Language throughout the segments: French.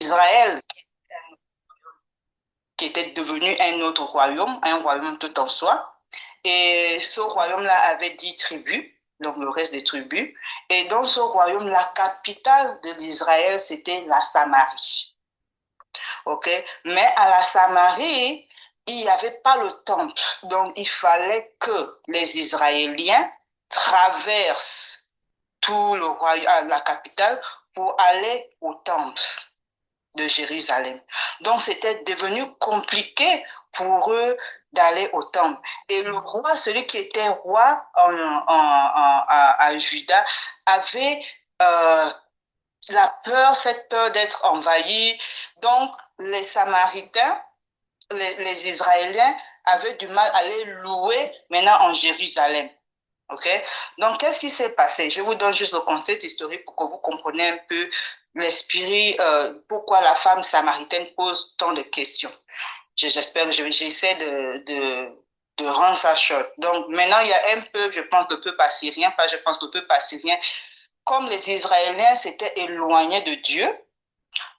Israël, qui était devenu un autre royaume, un royaume tout en soi. Et ce royaume-là avait 10 tribus, donc le reste des tribus. Et dans ce royaume, la capitale de l'Israël, c'était la Samarie. OK? Mais à la Samarie, il n'y avait pas le temple. Donc, il fallait que les Israéliens traversent tout le royaume, la capitale, pour aller au temple de Jérusalem. Donc, c'était devenu compliqué pour eux d'aller au temple. Et le roi, celui qui était roi à Juda, avait la peur, cette peur d'être envahi. Donc, les Samaritains, les Israéliens avaient du mal à aller louer maintenant en Jérusalem. OK? Donc, qu'est-ce qui s'est passé? Je vous donne juste le contexte historique pour que vous compreniez un peu l'esprit, pourquoi la femme samaritaine pose tant de questions. J'espère que j'essaie de rendre ça short. Donc, maintenant, il y a un peuple, je pense, le peuple assyrien, pas je pense, le peuple assyrien. Comme les Israéliens s'étaient éloignés de Dieu,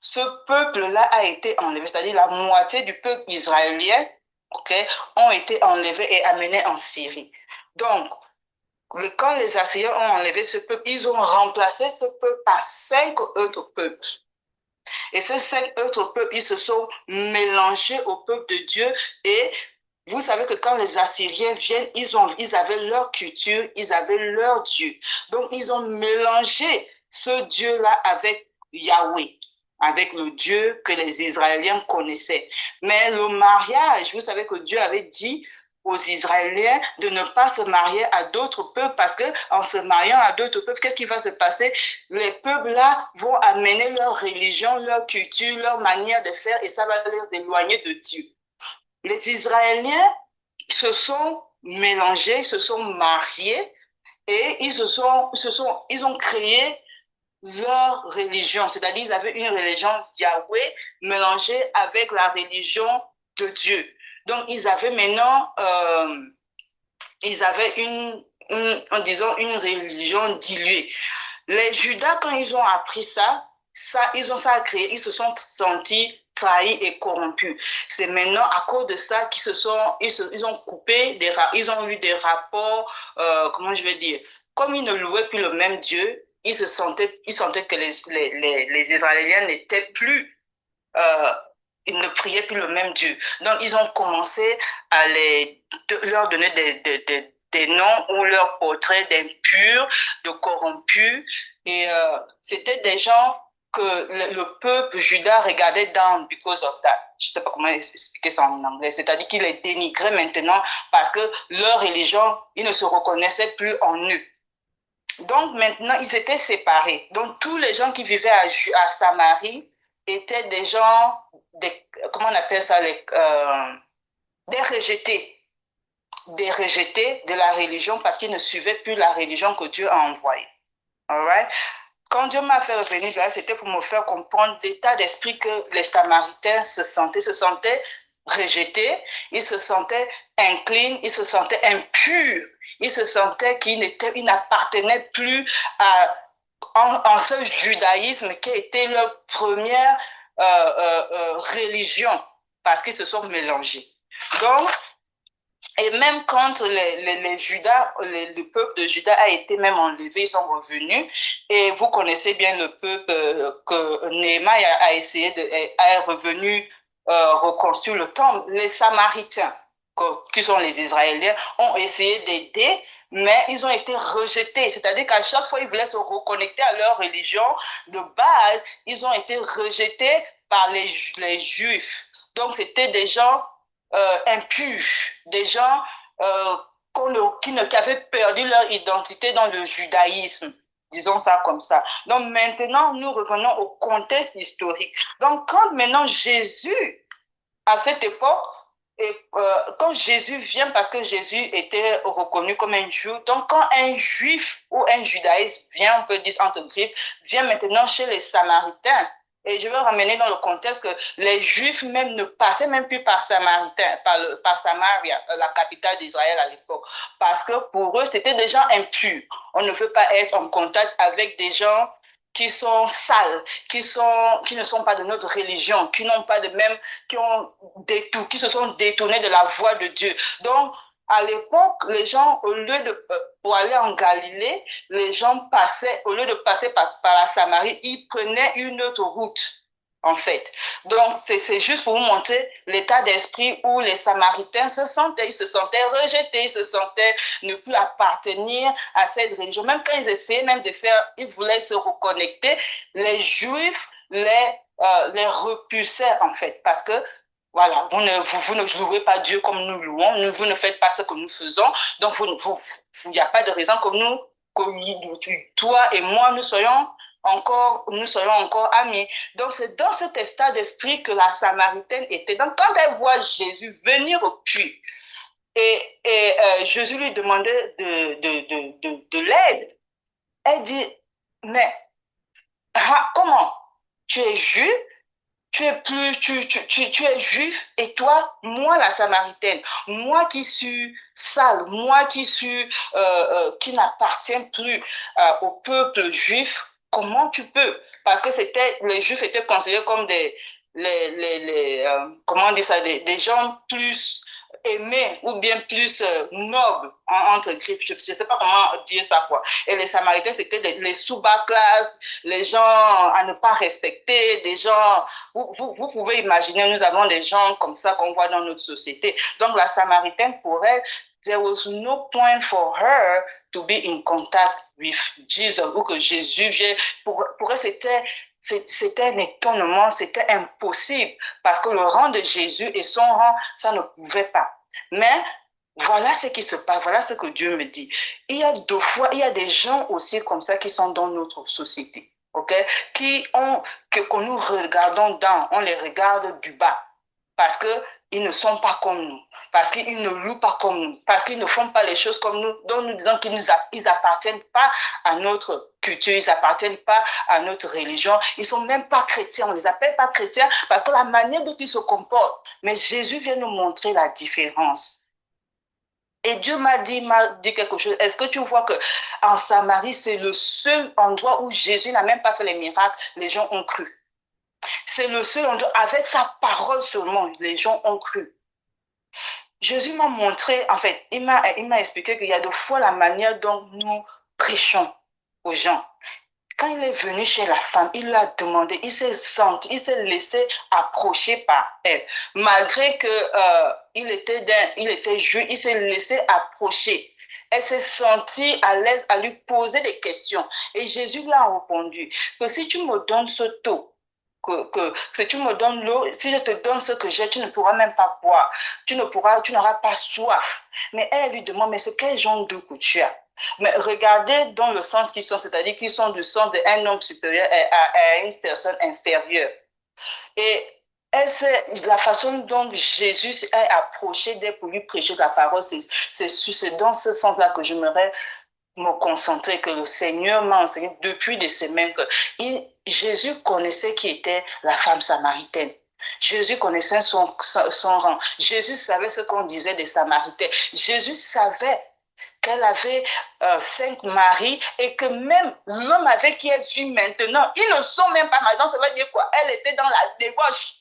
ce peuple-là a été enlevé, c'est-à-dire la moitié du peuple israélien, okay, ont été enlevés et amenés en Syrie. Donc, quand les Assyriens ont enlevé ce peuple, ils ont remplacé ce peuple par 5 autres peuples. Et ces 5 autres peuples, ils se sont mélangés au peuple de Dieu. Et vous savez que quand les Assyriens viennent, ils avaient leur culture, ils avaient leur Dieu. Donc, ils ont mélangé ce Dieu-là avec Yahweh, avec le Dieu que les Israéliens connaissaient. Mais le mariage, vous savez que Dieu avait dit aux Israéliens de ne pas se marier à d'autres peuples parce que en se mariant à d'autres peuples, qu'est-ce qui va se passer? Les peuples-là vont amener leur religion, leur culture, leur manière de faire et ça va les éloigner de Dieu. Les Israéliens se sont mélangés, se sont mariés et ils ont créé leur religion, c'est-à-dire ils avaient une religion Yahweh mélangée avec la religion de Dieu. Donc ils avaient disons, une religion diluée. Les Judas, quand ils ont appris ça a créé, ils se sont sentis trahis et corrompus. C'est maintenant à cause de ça ils ont coupé, ils ont eu des rapports, comment je vais dire, comme ils ne louaient plus le même Dieu, ils sentaient que les Israéliens n'étaient plus, euh, ils ne priaient plus le même Dieu. Donc, ils ont commencé à leur donner des noms ou leurs portraits d'impurs, de corrompus. Et c'était des gens que le peuple juda regardait down because of that. Je ne sais pas comment expliquer ça en anglais. C'est-à-dire qu'ils les dénigraient maintenant parce que leur religion, ils ne se reconnaissaient plus en eux. Donc maintenant, ils étaient séparés. Donc tous les gens qui vivaient à Samarie étaient des gens, comment on appelle ça, des rejetés. Des rejetés de la religion parce qu'ils ne suivaient plus la religion que Dieu a envoyée. Alright? Quand Dieu m'a fait revenir là, c'était pour me faire comprendre l'état d'esprit que les Samaritains se sentaient rejetés, ils se sentaient inclines, ils se sentaient impurs, ils se sentaient ils n'appartenaient plus en ce judaïsme qui était leur première religion parce qu'ils se sont mélangés. Donc, et même quand le peuple de Juda a été même enlevé, ils sont revenus. Et vous connaissez bien le peuple que Néhémie a essayé est revenu reconstruire le temple. Les Samaritains, qui sont les Israéliens, ont essayé d'aider, mais ils ont été rejetés. C'est-à-dire qu'à chaque fois, ils voulaient se reconnecter à leur religion de base, ils ont été rejetés par les Juifs. Donc, c'était des gens impurs, des gens qui avaient perdu leur identité dans le judaïsme. Disons ça comme ça. Donc maintenant, nous revenons au contexte historique. Donc quand maintenant Jésus, à cette époque, quand Jésus vient, parce que Jésus était reconnu comme un juif, donc quand un juif ou un judaïste vient, on peut dire entre griffes, vient maintenant chez les Samaritains, et je veux ramener dans le contexte que les Juifs même ne passaient même plus par par Samaria, la capitale d'Israël à l'époque, parce que pour eux c'était des gens impurs. On ne veut pas être en contact avec des gens qui sont sales, qui ne sont pas de notre religion, qui n'ont pas de même, qui se sont détournés de la voie de Dieu. Donc, à l'époque, les gens, pour aller en Galilée, les gens passaient, au lieu de passer par la Samarie, ils prenaient une autre route, en fait. Donc, c'est juste pour vous montrer l'état d'esprit où les Samaritains ils se sentaient rejetés, ils se sentaient ne plus appartenir à cette religion. Même quand ils essayaient même de faire, ils voulaient se reconnecter, les Juifs les repulsaient, en fait, parce que voilà, vous ne louez pas Dieu comme nous louons, vous ne faites pas ce que nous faisons, donc il n'y a pas de raison que toi et moi, nous soyons encore amis. Donc, c'est dans cet état d'esprit que la Samaritaine était. Donc, quand elle voit Jésus venir au puits, Jésus lui demandait de l'aide, elle dit, mais comment? Tu es juif? Tu es juif et toi, moi la Samaritaine, moi qui suis sale, moi qui n'appartiens plus au peuple juif, comment tu peux? Parce que les juifs étaient considérés comme comment on dit ça, des gens plus aimés ou bien plus nobles entre griffes. Je ne sais pas comment dire ça quoi. Et les Samaritains c'était les sous-bas classes, les gens à ne pas respecter, des gens vous pouvez imaginer, nous avons des gens comme ça qu'on voit dans notre société. Donc, la Samaritaine, pour elle, there was no point for her to be in contact with Jesus, ou que Jésus vienne. Pour elle, c'était un étonnement, c'était impossible, parce que le rang de Jésus et son rang, ça ne pouvait pas. Mais voilà ce qui se passe, voilà ce que Dieu me dit. Il y a des gens aussi comme ça qui sont dans notre société. OK? Que nous regardons on les regarde du bas parce que ils ne sont pas comme nous, parce qu'ils ne louent pas comme nous, parce qu'ils ne font pas les choses comme nous, donc nous disons ils appartiennent pas à notre culture, ils appartiennent pas à notre religion, ils sont même pas chrétiens, on les appelle pas chrétiens parce que la manière dont ils se comportent, mais Jésus vient nous montrer la différence. Et Dieu m'a dit quelque chose. Est-ce que tu vois que en Samarie, c'est le seul endroit où Jésus n'a même pas fait les miracles, les gens ont cru. C'est le seul endroit, avec sa parole seulement, les gens ont cru. Jésus m'a montré, en fait, il m'a expliqué qu'il y a de fois la manière dont nous prêchons aux gens. Quand il est venu chez la femme, il lui a demandé, il s'est laissé approcher par elle. Malgré que il était juif, il s'est laissé approcher. Elle s'est sentie à l'aise à lui poser des questions. Et Jésus lui a répondu que si tu me donnes ce taux, si tu me donnes l'eau, si je te donne ce que j'ai, tu ne pourras même pas boire. Tu n'auras pas soif. Mais elle lui demande, mais c'est quel genre de que tu as? Mais regardez dans le sens qu'ils sont, c'est-à-dire qu'ils sont du sens d'un homme supérieur à une personne inférieure. Et la façon dont Jésus est approché d'elle pour lui prêcher la parole, c'est dans ce sens-là que j'aimerais me concentrer, que le Seigneur m'a enseigné depuis des semaines que Jésus connaissait qui était la femme samaritaine. Jésus connaissait son rang. Jésus savait ce qu'on disait des Samaritains. Jésus savait qu'elle avait 5 maris et que même l'homme avec qui elle vit maintenant, ils ne sont même pas mariés. Ça veut dire quoi? Elle était dans la débauche.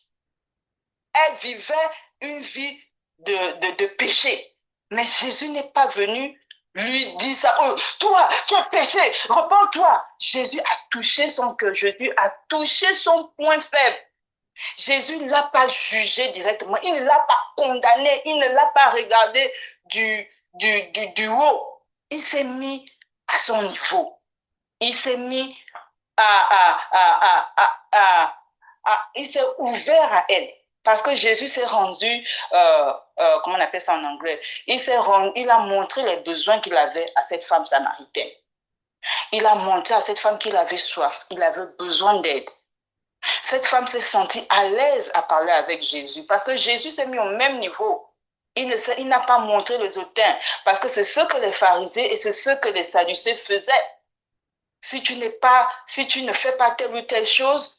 Elle vivait une vie de péché. Mais Jésus n'est pas venu lui dire ça. Oh, toi, tu as péché, repends-toi. Jésus a touché son cœur. Jésus a touché son point faible. Jésus ne l'a pas jugé directement. Il ne l'a pas condamné. Il ne l'a pas regardé du haut. Il s'est mis à son niveau. Il s'est mis il s'est ouvert à elle. Parce que Jésus s'est rendu, comment on appelle ça en anglais? Il a montré les besoins qu'il avait à cette femme samaritaine. Il a montré à cette femme qu'il avait soif, il avait besoin d'aide. Cette femme s'est sentie à l'aise à parler avec Jésus parce que Jésus s'est mis au même niveau. Il n'a pas montré les hautains parce que c'est ce que les pharisiens et c'est ce que les sadducéens faisaient. Si tu ne fais pas telle ou telle chose,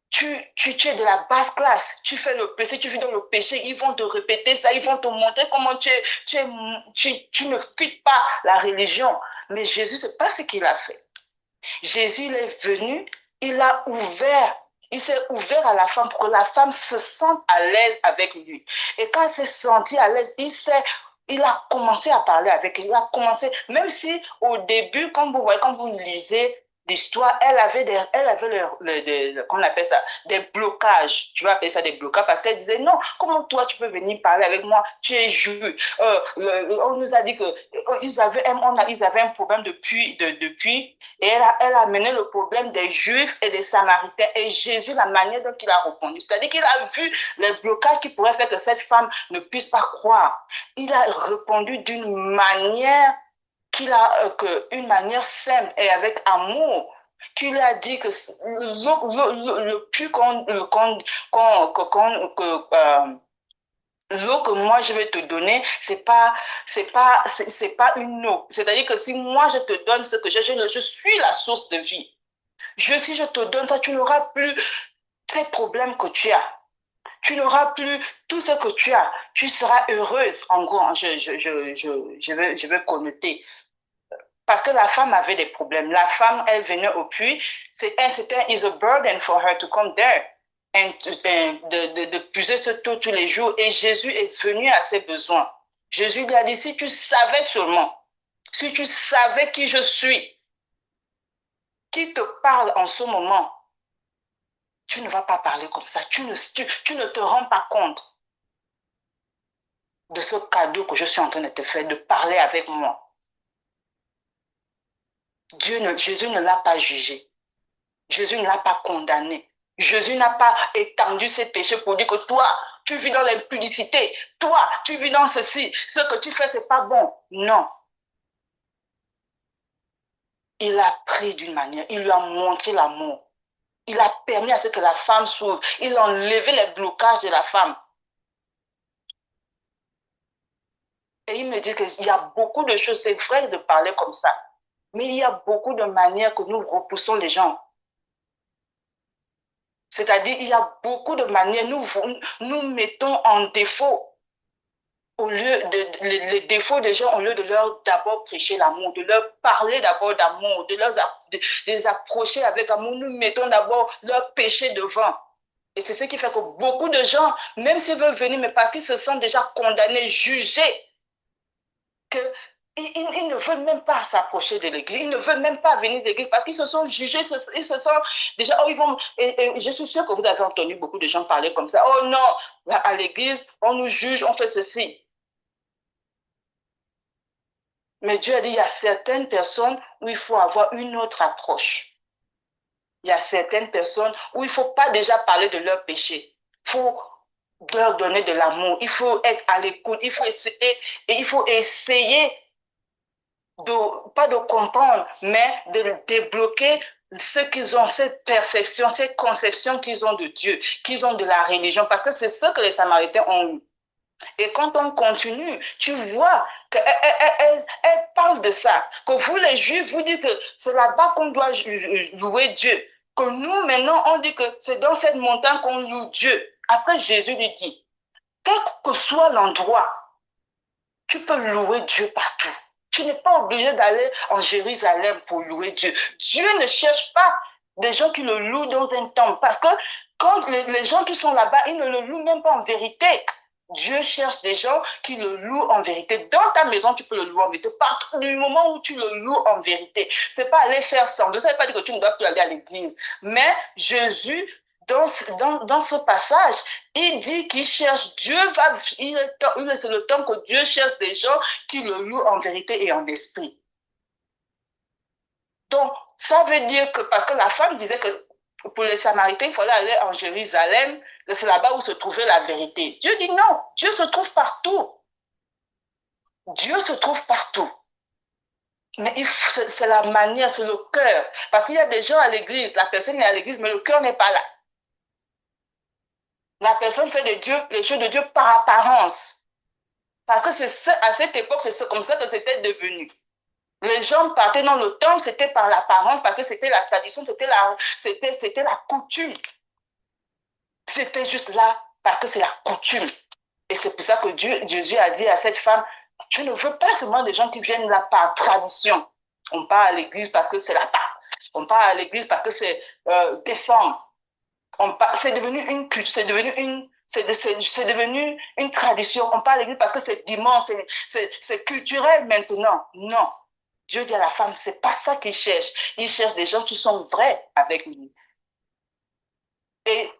tu es de la basse classe, tu fais le péché, tu vis dans le péché, ils vont te répéter ça, ils vont te montrer comment tu ne quittes pas la religion. Mais Jésus, c'est pas ce qu'il a fait. Jésus il est venu, il s'est ouvert à la femme pour que la femme se sente à l'aise avec lui. Et quand elle s'est sentie à l'aise, il a commencé à parler avec elle. Il a commencé, même si au début, quand vous voyez, quand vous lisez l'histoire, elle avait comment on appelle ça, des blocages. Je vais appeler ça des blocages parce qu'elle disait non, comment toi tu peux venir parler avec moi? Tu es juif. On nous a dit que ils avaient un problème depuis et elle a amené le problème des Juifs et des Samaritains. Et Jésus, la manière dont il a répondu, c'est-à-dire qu'il a vu les blocages qui pourraient faire que cette femme ne puisse pas croire. Il a répondu d'une manière une manière simple et avec amour, qu'il a dit que le plus l'eau que moi je vais te donner, c'est pas une eau. C'est-à-dire que si moi je te donne ce que j'ai, je suis la source de vie. Si je te donne ça, tu n'auras plus ces problèmes que tu as. Tu n'auras plus tout ce que tu as. Tu seras heureuse. En gros, je vais connoter. Parce que la femme avait des problèmes. La femme, elle venait au puits. It's a burden for her to come there. De puiser ce tout tous les jours. Et Jésus est venu à ses besoins. Jésus lui a dit, si tu savais seulement, si tu savais qui je suis, qui te parle en ce moment, tu ne vas pas parler comme ça. Tu ne te rends pas compte de ce cadeau que je suis en train de te faire, de parler avec moi. Jésus ne l'a pas jugé. Jésus ne l'a pas condamné. Jésus n'a pas étendu ses péchés pour dire que toi, tu vis dans l'impudicité. Toi, tu vis dans ceci. Ce que tu fais, c'est pas bon. Non. Il a pris d'une manière. Il lui a montré l'amour. Il a permis à ce que la femme s'ouvre. Il a enlevé les blocages de la femme. Et il me dit qu'il y a beaucoup de choses. C'est vrai de parler comme ça. Mais il y a beaucoup de manières que nous repoussons les gens. C'est-à-dire, il y a beaucoup de manières, nous mettons en défaut, les défauts des gens, au lieu de leur d'abord prêcher l'amour, de leur parler d'abord d'amour, de les approcher avec amour, nous mettons d'abord leur péché devant. Et c'est ce qui fait que beaucoup de gens, même s'ils veulent venir, mais parce qu'ils se sentent déjà condamnés, jugés, que ils ne veulent même pas s'approcher de l'église, ils ne veulent même pas venir de l'église parce qu'ils se sont jugés, ils se sentent déjà, oh, ils vont, et je suis sûre que vous avez entendu beaucoup de gens parler comme ça, oh non, à l'église, on nous juge, on fait ceci. Mais Dieu a dit, il y a certaines personnes où il faut avoir une autre approche. Il y a certaines personnes où il ne faut pas déjà parler de leur péché. Il faut leur donner de l'amour. Il faut être à l'écoute. Il faut essayer pas de comprendre, mais de débloquer ce qu'ils ont, cette perception, cette conception qu'ils ont de Dieu, qu'ils ont de la religion, parce que c'est ce que les Samaritains ont eu. Et quand on continue, tu vois qu'elle parle de ça, que vous les Juifs, vous dites que c'est là-bas qu'on doit louer Dieu, que nous maintenant on dit que c'est dans cette montagne qu'on loue Dieu. Après Jésus lui dit, quel que soit l'endroit, tu peux louer Dieu partout. Tu n'es pas obligé d'aller en Jérusalem pour louer Dieu. Dieu ne cherche pas des gens qui le louent dans un temple. Parce que quand les gens qui sont là-bas, ils ne le louent même pas en vérité. Dieu cherche des gens qui le louent en vérité. Dans ta maison, tu peux le louer en vérité. Partout du moment où tu le loues en vérité. C'est pas aller faire semblant. Ça ne veut pas dire que tu ne dois plus aller à l'église. Mais Jésus, dans ce passage, il dit qu'il cherche, c'est le temps que Dieu cherche des gens qui le louent en vérité et en esprit. Donc, ça veut dire que, parce que la femme disait que pour les Samaritains, il fallait aller en Jérusalem, que c'est là-bas où se trouvait la vérité. Dieu dit non, Dieu se trouve partout. Dieu se trouve partout. Mais c'est la manière, c'est le cœur. Parce qu'il y a des gens à l'église, la personne est à l'église, mais le cœur n'est pas là. La personne fait de Dieu, les choses de Dieu par apparence. Parce que à cette époque, c'est comme ça que c'était devenu. Les gens partaient dans le temple, c'était par l'apparence, parce que c'était la tradition, c'était la coutume. C'était juste là, parce que c'est la coutume. Et c'est pour ça que Jésus a dit à cette femme, je ne veux pas seulement des gens qui viennent là par tradition. On part à l'église parce que c'est là-bas. On part à l'église parce que c'est décembre. C'est devenu une culture, c'est devenu une tradition. On part à l'église parce que c'est dimanche, c'est culturel maintenant. Non. Dieu dit à la femme, c'est pas ça qu'il cherche. Il cherche des gens qui sont vrais avec lui. Et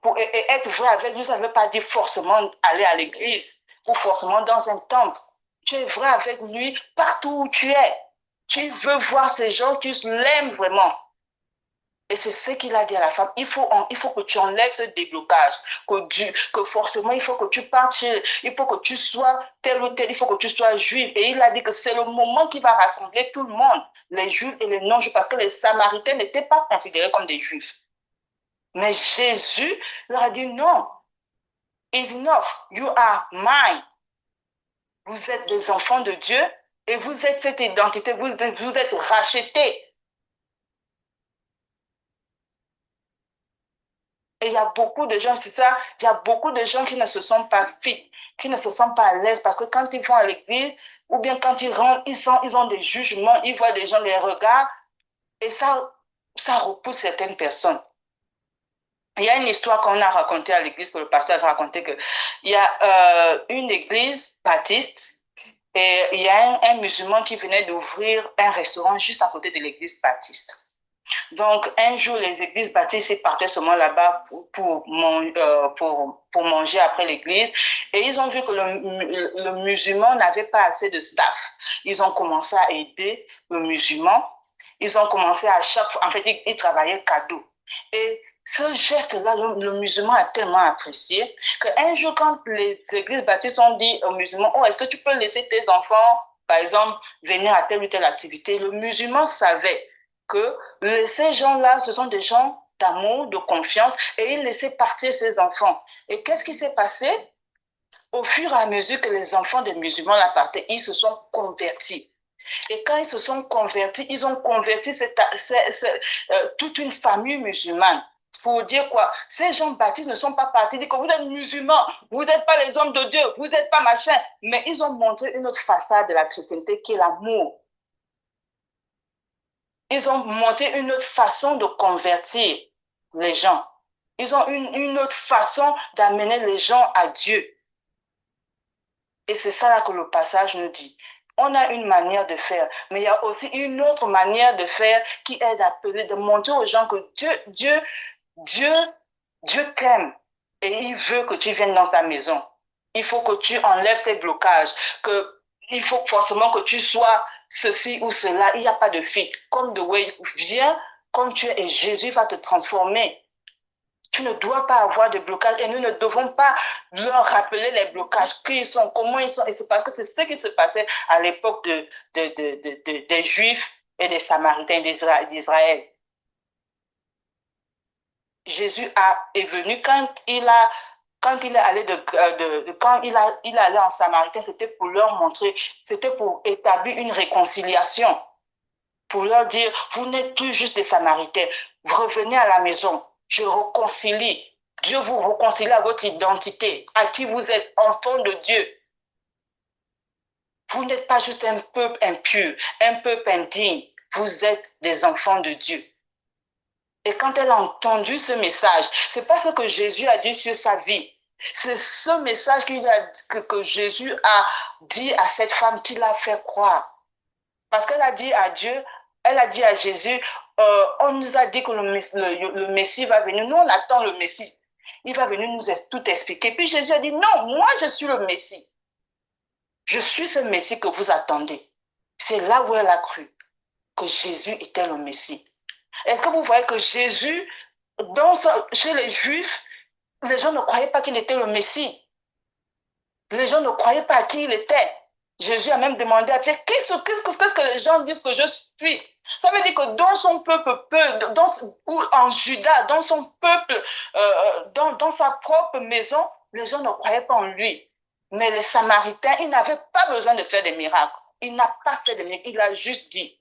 être vrai avec lui, ça ne veut pas dire forcément aller à l'église ou forcément dans un temple. Tu es vrai avec lui partout où tu es. Tu veux voir ces gens qui l'aiment vraiment. Et c'est ce qu'il a dit à la femme. Il faut que tu enlèves ce déblocage. Que forcément, il faut que tu partes il faut que tu sois tel ou tel, il faut que tu sois juif. Et il a dit que c'est le moment qui va rassembler tout le monde, les juifs et les non-juifs, parce que les Samaritains n'étaient pas considérés comme des juifs. Mais Jésus leur a dit non, it's enough, you are mine. Vous êtes des enfants de Dieu et vous êtes cette identité, vous êtes rachetés. Et il y a beaucoup de gens, c'est ça, il y a beaucoup de gens qui ne se sentent pas fit, qui ne se sentent pas à l'aise parce que quand ils vont à l'église ou bien quand ils rentrent, ils ont des jugements, ils voient des gens les regardent et ça repousse certaines personnes. Il y a une histoire qu'on a racontée à l'église, que le pasteur a raconté que il y a une église baptiste et il y a un musulman qui venait d'ouvrir un restaurant juste à côté de l'église baptiste. Donc, un jour, les églises baptistes ils partaient seulement là-bas pour manger après l'église. Et ils ont vu que le musulman n'avait pas assez de staff. Ils ont commencé à aider le musulman. Ils ont commencé à chaque fois, en fait, ils travaillaient cadeau. Et ce geste-là, le musulman a tellement apprécié qu'un jour, quand les églises baptistes ont dit aux musulmans, oh, est-ce que tu peux laisser tes enfants, par exemple, venir à telle ou telle activité, le musulman savait que ces gens-là, ce sont des gens d'amour, de confiance, et il laissait partir ses enfants. Et qu'est-ce qui s'est passé? Au fur et à mesure que les enfants des musulmans là partaient, ils se sont convertis. Et quand ils se sont convertis, ils ont converti toute une famille musulmane. Pour dire quoi? Ces gens baptistes ne sont pas partis dire que vous êtes musulmans, vous n'êtes pas les hommes de Dieu, vous n'êtes pas machin. Mais ils ont montré une autre façade de la chrétienté qui est l'amour. Ils ont montré une autre façon de convertir les gens. Ils ont une autre façon d'amener les gens à Dieu. Et c'est ça là que le passage nous dit. On a une manière de faire, mais il y a aussi une autre manière de faire qui aide à appeler, de montrer aux gens que Dieu t'aime et il veut que tu viennes dans ta maison. Il faut que tu enlèves tes blocages, il faut forcément que tu sois ceci ou cela. Il n'y a pas de fit. Comme de way, viens comme tu es et Jésus va te transformer. Tu ne dois pas avoir de blocage et nous ne devons pas leur rappeler les blocages, qui ils sont, comment ils sont. Et c'est parce que c'est ce qui se passait à l'époque des Juifs et des Samaritains d'Israël. Jésus est venu quand il est allé il est allé en Samaritain, c'était pour leur montrer, c'était pour établir une réconciliation, pour leur dire, vous n'êtes plus juste des Samaritains, vous revenez à la maison, je réconcilie. Dieu vous réconcilie à votre identité, à qui vous êtes, enfant de Dieu. Vous n'êtes pas juste un peuple impur, un peuple indigne, vous êtes des enfants de Dieu. Et quand elle a entendu ce message, c'est pas ce que Jésus a dit sur sa vie. C'est ce message que Jésus a dit à cette femme qui l'a fait croire. Parce qu'elle a dit à Dieu, elle a dit à Jésus, on nous a dit que le Messie va venir. Nous, on attend le Messie. Il va venir nous tout expliquer. Puis Jésus a dit, non, moi, je suis le Messie. Je suis ce Messie que vous attendez. C'est là où elle a cru que Jésus était le Messie. Est-ce que vous voyez que Jésus, chez les Juifs, les gens ne croyaient pas qu'il était le Messie. Les gens ne croyaient pas à qui il était. Jésus a même demandé à Pierre, qu'est-ce que les gens disent que je suis? Ça veut dire que dans son peuple, ou en Juda, dans son peuple, dans sa propre maison, les gens ne croyaient pas en lui. Mais les Samaritains, ils n'avaient pas besoin de faire des miracles. Il n'a pas fait de miracles. Il a juste dit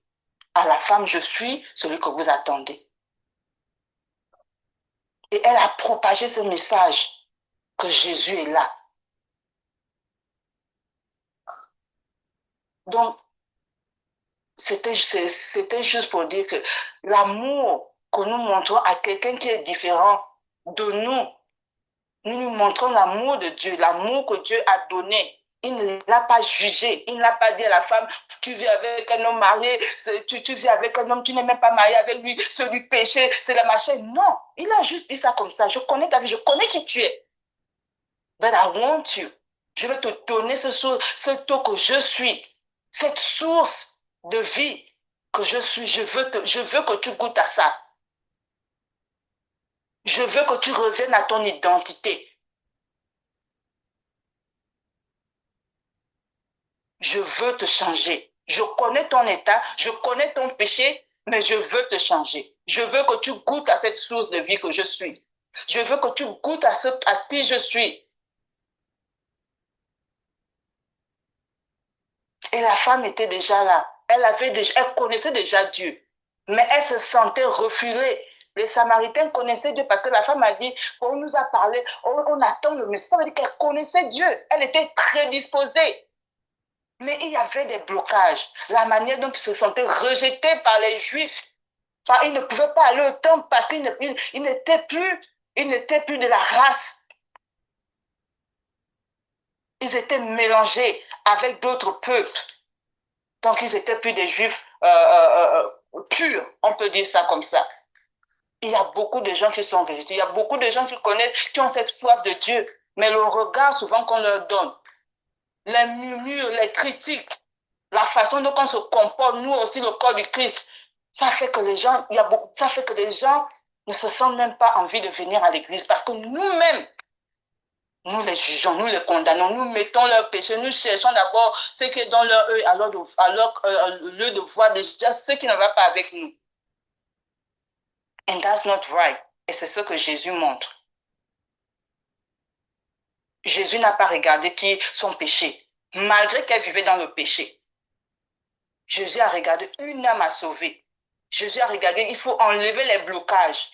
à la femme, je suis celui que vous attendez. Et elle a propagé ce message que Jésus est là. Donc, c'était juste pour dire que l'amour que nous montrons à quelqu'un qui est différent de nous, nous lui montrons l'amour de Dieu, l'amour que Dieu a donné. Il ne l'a pas jugé. Il n'a pas dit à la femme, tu vis avec un homme marié, tu vis avec un homme, tu n'es même pas marié avec lui, c'est du péché, c'est la machin. Non, il a juste dit ça comme ça. Je connais ta vie, je connais qui tu es. But I want you. Je vais te donner ce taux que je suis, cette source de vie que je suis. Je veux que tu goûtes à ça. Je veux que tu reviennes à ton identité. Je veux te changer. Je connais ton état, je connais ton péché, mais je veux te changer. Je veux que tu goûtes à cette source de vie que je suis. Je veux que tu goûtes à qui je suis. Et la femme était déjà là. Elle connaissait déjà Dieu. Mais elle se sentait refoulée. Les Samaritains connaissaient Dieu parce que la femme a dit, on nous a parlé, on attend le message. Ça veut dire qu'elle connaissait Dieu. Elle était prédisposée. Mais il y avait des blocages. La manière dont ils se sentaient rejetés par les Juifs. Enfin, ils ne pouvaient pas aller au temple parce qu'ils n'étaient plus, ils n'étaient plus de la race. Ils étaient mélangés avec d'autres peuples. Donc, ils étaient plus des Juifs purs, on peut dire ça comme ça. Il y a beaucoup de gens qui sont végétaux. Il y a beaucoup de gens qui connaissent, qui ont cette soif de Dieu. Mais le regard souvent qu'on leur donne, les murmures, les critiques, la façon dont on se comporte, nous aussi, le corps du Christ, ça fait que les gens, ça fait que les gens ne se sentent même pas envie de venir à l'église parce que nous-mêmes, nous les jugeons, nous les condamnons, nous mettons leurs péchés, nous cherchons d'abord ce qui est dans leur œil, alors lieu de voir déjà ce qui ne va pas avec nous. And that's not right. Et c'est ce que Jésus montre. Jésus n'a pas regardé qui son péché, malgré qu'elle vivait dans le péché. Jésus a regardé une âme à sauver. Jésus a regardé, il faut enlever les blocages.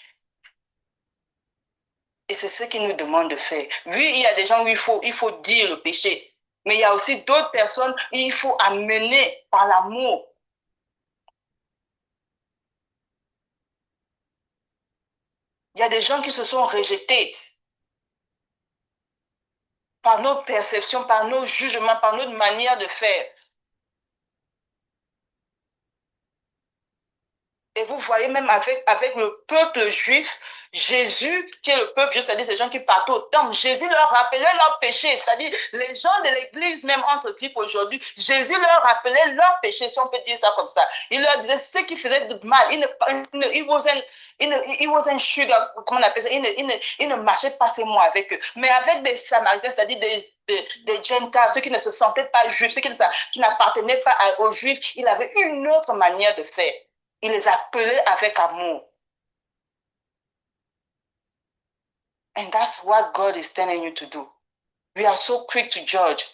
Et c'est ce qu'il nous demande de faire. Oui, il y a des gens où il faut dire le péché. Mais il y a aussi d'autres personnes où il faut amener par l'amour. Il y a des gens qui se sont rejetés par nos perceptions, par nos jugements, par notre manière de faire. Et vous voyez même avec le peuple juif, Jésus, qui est le peuple juif, c'est-à-dire ces gens qui partent au temple, Jésus leur rappelait leurs péchés, c'est-à-dire les gens de l'église, même entre grippes aujourd'hui, Jésus leur rappelait leurs péchés, si on peut dire ça comme ça. Il leur disait ce qui faisait de mal. Il wasn't sugar, comment on appelle ça, il ne marchait pas ces mots avec eux. Mais avec des Samaritains, c'est-à-dire des Gentiles, ceux qui ne se sentaient pas juifs, ceux qui n'appartenaient pas aux Juifs, il avait une autre manière de faire. Il les appelait avec amour. And that's what God is telling you to do. We are so quick to judge.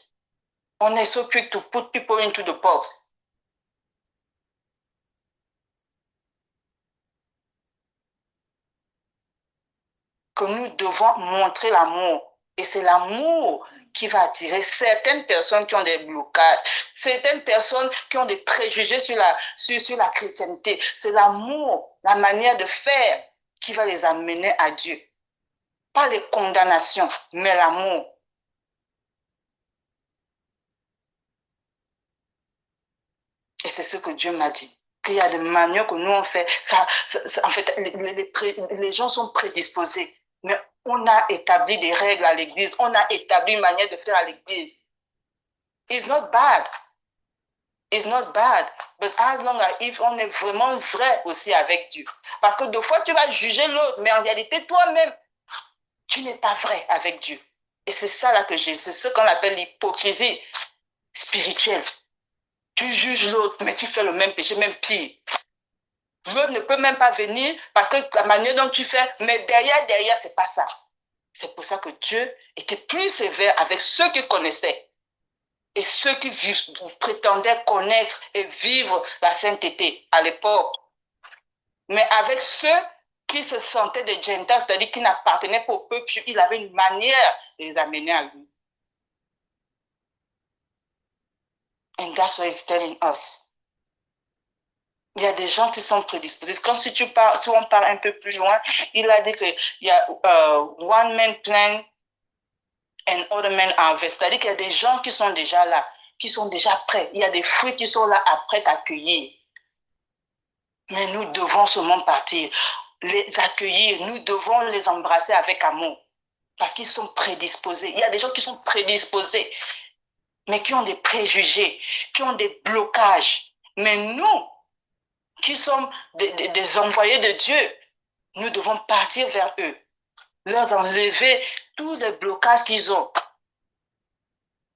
On est so quick to put people into the box. Que nous devons montrer l'amour. Et c'est l'amour qui va attirer certaines personnes qui ont des blocages, certaines personnes qui ont des préjugés sur la chrétienté. C'est l'amour, la manière de faire qui va les amener à Dieu. Pas les condamnations, mais l'amour. Et c'est ce que Dieu m'a dit. Qu'il y a des manières que nous on fait. En fait, les gens sont prédisposés. Mais on a établi des règles à l'église. On a établi une manière de faire à l'église. It's not bad. It's not bad. But as long as if on est vraiment vrai aussi avec Dieu. Parce que des fois, tu vas juger l'autre, mais en réalité, toi-même, tu n'es pas vrai avec Dieu. Et c'est ça là que c'est ce qu'on appelle l'hypocrisie spirituelle. Tu juges l'autre, mais tu fais le même péché, même pire. L'autre ne peut même pas venir parce que la manière dont tu fais, mais derrière, c'est pas ça. C'est pour ça que Dieu était plus sévère avec ceux qui connaissaient et ceux qui prétendaient connaître et vivre la sainteté à l'époque. Mais avec ceux qui se sentaient des gentiles, c'est-à-dire qui n'appartenaient pas au peuple, il avait une manière de les amener à lui. And that's what he's telling us. Il y a des gens qui sont prédisposés. Comme si on part un peu plus loin, il a dit qu'il y a one man plan and other man harvest. C'est-à-dire qu'il y a des gens qui sont déjà là, qui sont déjà prêts. Il y a des fruits qui sont là après t'accueillir. Mais nous devons seulement partir, les accueillir, nous devons les embrasser avec amour. Parce qu'ils sont prédisposés. Il y a des gens qui sont prédisposés, mais qui ont des préjugés, qui ont des blocages. Mais nous, qui sommes des envoyés de Dieu, nous devons partir vers eux, leur enlever tous les blocages qu'ils ont,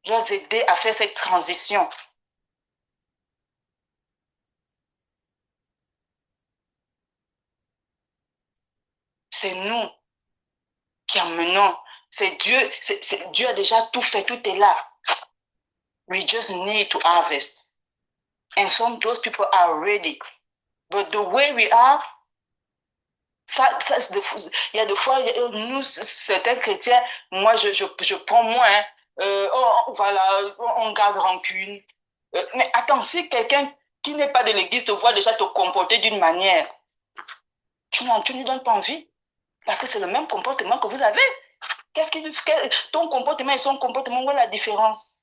leur aider à faire cette transition. C'est nous qui emmenons. C'est Dieu, Dieu a déjà tout fait, tout est là. We just need to harvest. And those people are ready. But the way we are, il y a des fois, nous, certains chrétiens, moi, je prends moins. Voilà, on garde rancune. Mais attends, si quelqu'un qui n'est pas de l'église te voit déjà te comporter d'une manière, tu ne lui donnes pas envie. Parce que c'est le même comportement que vous avez. Ton comportement et son comportement, où est la différence?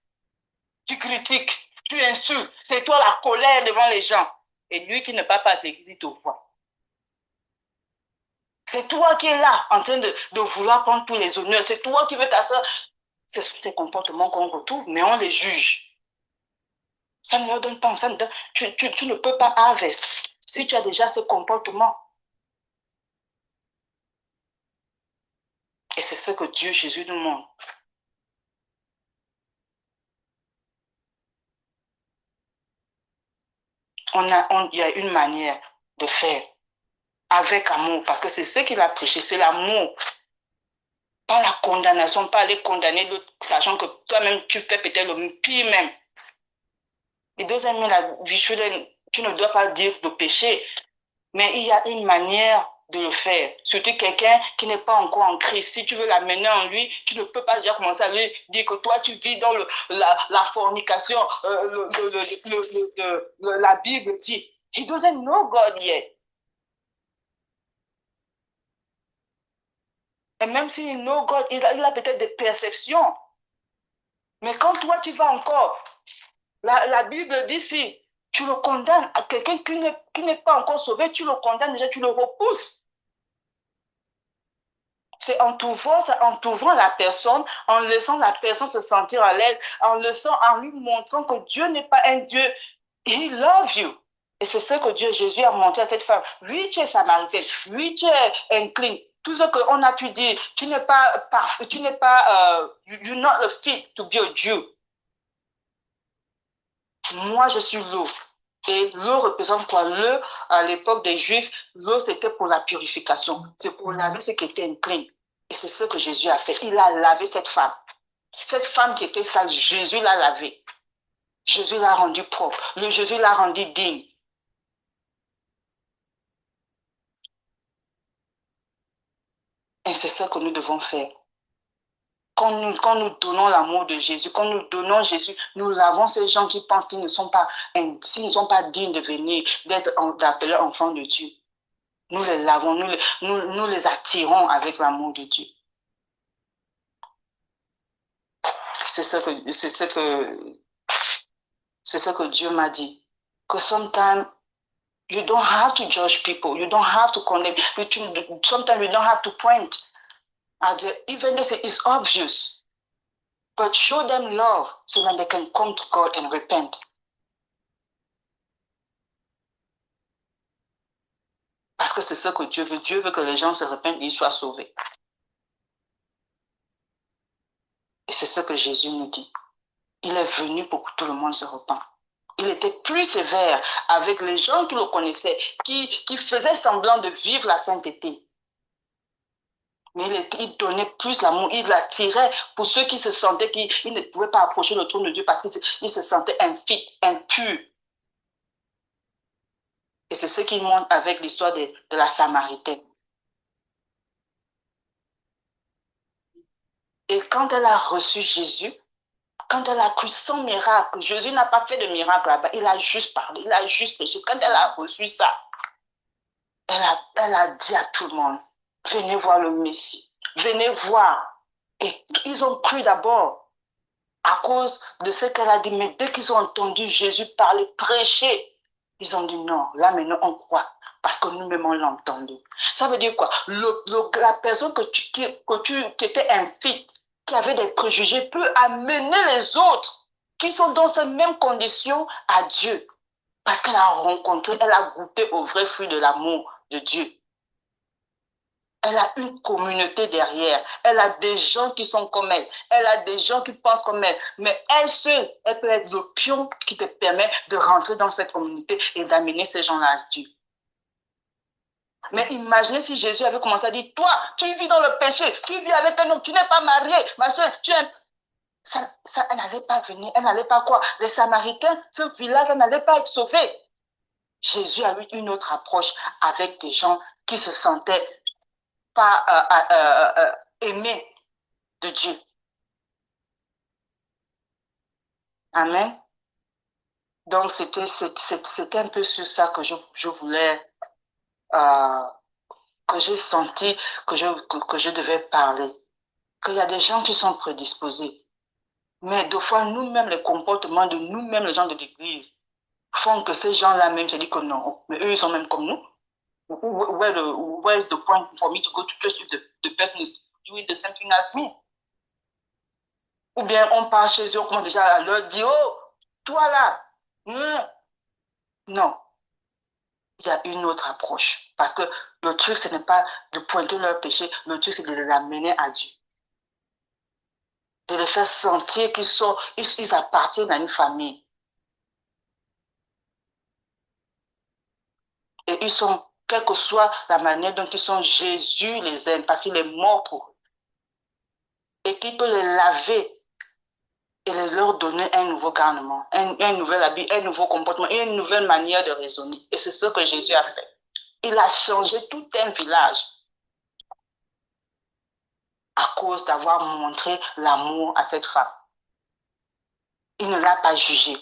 Tu critiques, tu insultes, c'est toi la colère devant les gens. Et lui qui ne parle pas à l'église, il te voit. C'est toi qui es là en train de vouloir prendre tous les honneurs. C'est toi qui veux t'asseoir. C'est ces comportements qu'on retrouve, mais on les juge. Ça ne leur donne pas, tu ne peux pas harvest si tu as déjà ce comportement. Et c'est ce que Dieu Jésus nous montre. Il y a une manière de faire avec amour, parce que c'est ce qu'il a prêché, c'est l'amour. Pas la condamnation, pas aller condamner l'autre, sachant que toi-même, tu fais peut-être le pire même. Et deuxièmement, la vie, tu ne dois pas dire de péché, mais il y a une manière de le faire. Surtout quelqu'un qui n'est pas encore en Christ. Si tu veux l'amener en lui, tu ne peux pas déjà commencer à lui dire que toi, tu vis dans la fornication. La Bible dit, he doesn't know God yet. Et même s'il know God, il a peut-être des perceptions. Mais quand toi, tu vas encore, la Bible dit si tu le condamnes à quelqu'un qui n'est pas encore sauvé, tu le condamnes déjà, tu le repousses. C'est en t'ouvrant la personne, en laissant la personne se sentir à l'aise, en lui montrant que Dieu n'est pas un Dieu. He loves you. Et c'est ce que Dieu Jésus a montré à cette femme. Lui, tu es samaritaine. Lui, tu es inclin. Tout ce qu'on a pu dire, tu n'es pas parfait, tu n'es pas, you're not a fit to be a Jew. Moi, je suis l'eau. Et l'eau représente quoi? L'eau, à l'époque des Juifs, l'eau, c'était pour la purification. C'est pour laver ce qui était inclin. Et c'est ce que Jésus a fait. Il a lavé cette femme. Cette femme qui était sale, Jésus l'a lavée. Jésus l'a rendue propre. Jésus l'a rendue digne. Et c'est ce que nous devons faire. Quand nous donnons l'amour de Jésus, quand nous donnons Jésus, nous lavons ces gens qui pensent qu'ils s'ils ne sont pas dignes de venir, d'être appelés enfants de Dieu. Nous les lavons, nous les attirons avec l'amour de Dieu. C'est ce que, c'est ce que, c'est ce que Dieu m'a dit. Que sometimes you don't have to judge people. You don't have to condemn. Sometimes you don't have to point at even if it's obvious. But show them love so that they can come to God and repent. Parce que c'est ce que Dieu veut. Dieu veut que les gens se repentent et ils soient sauvés. Et c'est ce que Jésus nous dit. Il est venu pour que tout le monde se repente. Il était plus sévère avec les gens qui le connaissaient, qui faisaient semblant de vivre la sainteté. Mais il donnait plus l'amour, il l'attirait pour ceux qui se sentaient qu'ils ne pouvaient pas approcher le trône de Dieu parce qu'ils se sentaient impurs. Et c'est ce qu'il montre avec l'histoire de la Samaritaine. Et quand elle a reçu Jésus, Quand elle a cru sans miracle, Jésus n'a pas fait de miracle là-bas. Il a juste parlé, il a juste prêché. Quand elle a reçu ça, elle a dit à tout le monde, venez voir le Messie, venez voir. Et ils ont cru d'abord à cause de ce qu'elle a dit. Mais dès qu'ils ont entendu Jésus parler, prêcher, ils ont dit non, là maintenant on croit. Parce que nous-mêmes on l'a entendu. Ça veut dire quoi? La personne qui était infite, qui avait des préjugés, peut amener les autres qui sont dans ces mêmes conditions à Dieu. Parce qu'elle a rencontré, elle a goûté au vrai fruit de l'amour de Dieu. Elle a une communauté derrière. Elle a des gens qui sont comme elle. Elle a des gens qui pensent comme elle. Mais elle seule, elle peut être le pion qui te permet de rentrer dans cette communauté et d'amener ces gens-là à Dieu. Mais imaginez si Jésus avait commencé à dire, toi, tu vis dans le péché, tu vis avec un homme, tu n'es pas marié, ma soeur, tu es... Ça, elle n'allait pas venir, elle n'allait pas quoi. Les Samaritains, ce village, elle n'allait pas être sauvé. Jésus a eu une autre approche avec des gens qui se sentaient pas aimés de Dieu. Amen. Donc, c'était un peu sur ça que je voulais, euh, que j'ai senti que je devais parler. Qu'il y a des gens qui sont prédisposés. Mais des fois, nous-mêmes, les comportements de nous-mêmes, les gens de l'église, font que ces gens-là même se disent que non, mais eux, ils sont même comme nous. Where is the point for me to go to church if the person is doing the same thing as me? Ou bien on part chez eux, on commence déjà à leur dire, oh, toi là, non. Il y a une autre approche. Parce que le truc, ce n'est pas de pointer leur péché, le truc, c'est de les amener à Dieu. De les faire sentir ils appartiennent à une famille. Et ils sont, quelle que soit la manière dont ils sont, Jésus les aime parce qu'il est mort pour eux. Et qu'il peut les laver et leur donner un nouveau garnement, un nouvel habit, un nouveau comportement et une nouvelle manière de raisonner. Et c'est ce que Jésus a fait. Il a changé tout un village à cause d'avoir montré l'amour à cette femme. Il ne l'a pas jugée.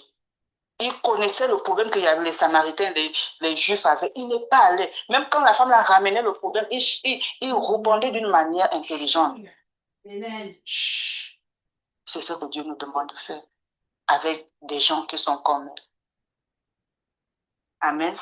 Il connaissait le problème qu'il y avait les Samaritains, les Juifs avaient. Il n'est pas allé. Même quand la femme l'a ramené le problème, il répondait d'une manière intelligente. C'est ce que Dieu nous demande de faire avec des gens qui sont comme eux. Amen.